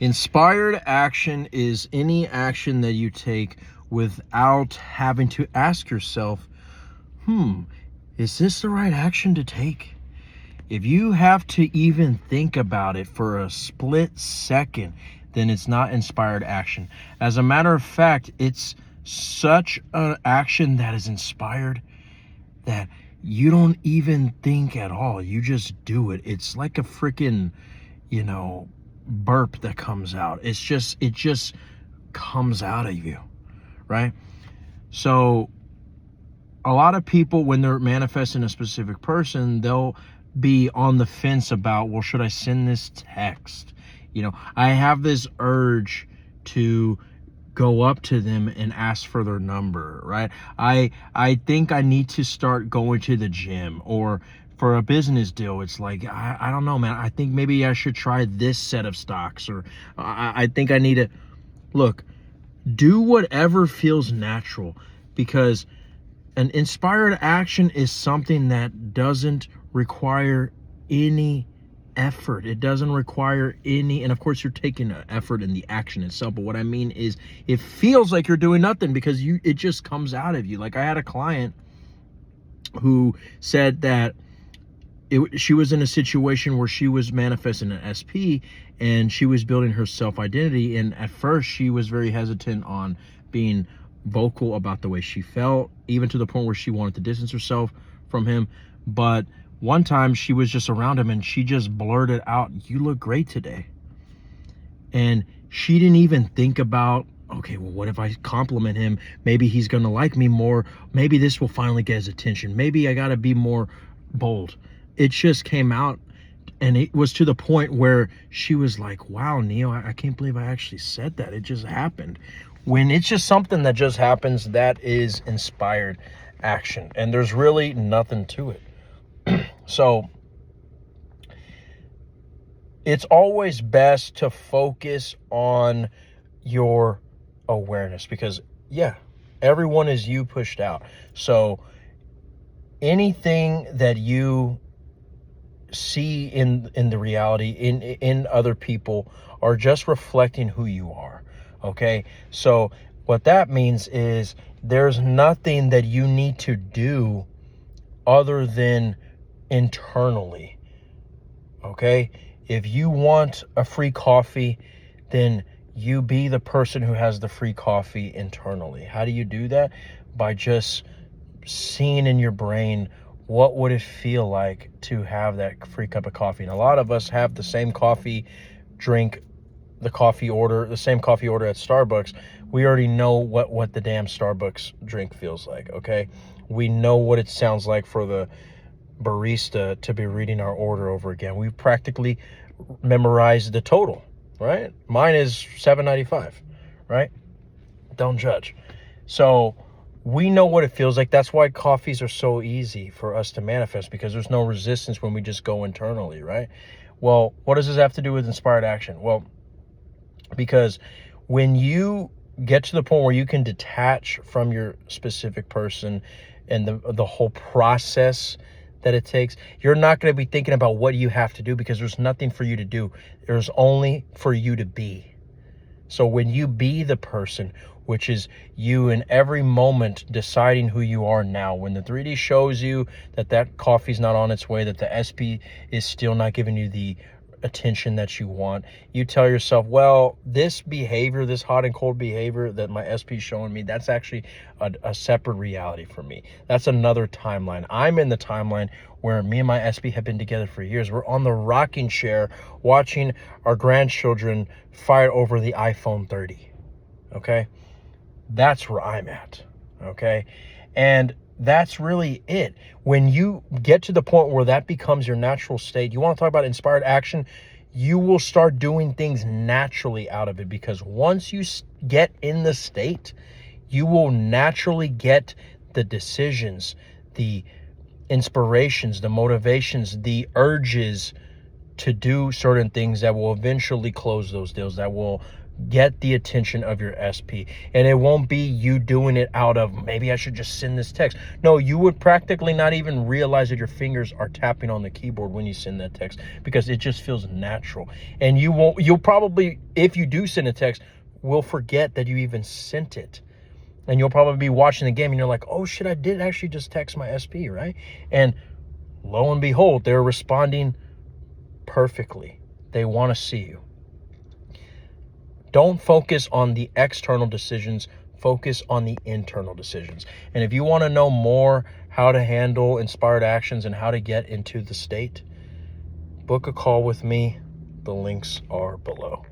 Inspired action is any action that you take without having to ask yourself, is this the right action to take? If you have to even think about it for a split second, then it's not inspired action. As a matter of fact, it's such an action that is inspired that you don't even think at all. You just do it. It's like a freaking, burp that comes out. It just comes out of you, right? So a lot of people, when they're manifesting a specific person, they'll be on the fence about, well, should I send this text? I have this urge to go up to them and ask for their number, right? I think I need to start going to the gym, or for a business deal, it's like, I don't know, man. I think maybe I should try this set of stocks, or I think I need to look, do whatever feels natural, because an inspired action is something that doesn't require any effort. It doesn't require any, and of course you're taking an effort in the action itself, but what I mean is it feels like you're doing nothing because it just comes out of you. Like I had a client who said that she was in a situation where she was manifesting an SP and she was building her self-identity, and at first she was very hesitant on being vocal about the way she felt, even to the point where she wanted to distance herself from him. But one time she was just around him and she just blurted out, "You look great today." And she didn't even think about, okay, well, what if I compliment him? Maybe he's going to like me more. Maybe this will finally get his attention. Maybe I got to be more bold. It just came out, and it was to the point where she was like, wow, Neo, I can't believe I actually said that. It just happened. When it's just something that just happens, that is inspired action, and there's really nothing to it. So it's always best to focus on your awareness, because everyone is you pushed out. So anything that you see in the reality in other people are just reflecting who you are. Okay, so what that means is there's nothing that you need to do other than internally. Okay, if you want a free coffee, then you be the person who has the free coffee internally. How do you do that? By just seeing in your brain, what would it feel like to have that free cup of coffee? And a lot of us have the same coffee drink, the same coffee order at Starbucks. We already know what the damn Starbucks drink feels like, okay? We know what it sounds like for the barista to be reading our order over again. We've practically memorized the total, right? Mine is $7.95, right? Don't judge. So we know what it feels like. That's why coffees are so easy for us to manifest, because there's no resistance when we just go internally, right? Well, what does this have to do with inspired action? Well, because when you get to the point where you can detach from your specific person and the whole process that it takes, you're not going to be thinking about what you have to do, because there's nothing for you to do. There's only for you to be. So when you be the person, which is you in every moment deciding who you are now, when the 3D shows you that coffee's not on its way, that the SP is still not giving you the attention that you want, you tell yourself, well, this behavior, this hot and cold behavior that my SP is showing me, that's actually a separate reality for me. That's another timeline. I'm in the timeline where me and my SP have been together for years. We're on the rocking chair watching our grandchildren fight over the iPhone 30. Okay? That's where I'm at. Okay? And that's really it. When you get to the point where that becomes your natural state, you want to talk about inspired action, you will start doing things naturally out of it, because once you get in the state, you will naturally get the decisions, the inspirations, the motivations, the urges to do certain things that will eventually close those deals, that will Get the attention of your SP. And it won't be you doing it out of, maybe I should just send this text. No, you would practically not even realize that your fingers are tapping on the keyboard when you send that text, because it just feels natural. And you'll probably, if you do send a text, will forget that you even sent it. And you'll probably be watching the game and you're like, oh shit, I did actually just text my SP, right? And lo and behold, they're responding perfectly. They want to see you. Don't focus on the external decisions, focus on the internal decisions. And if you want to know more how to handle inspired actions and how to get into the state, book a call with me. The links are below.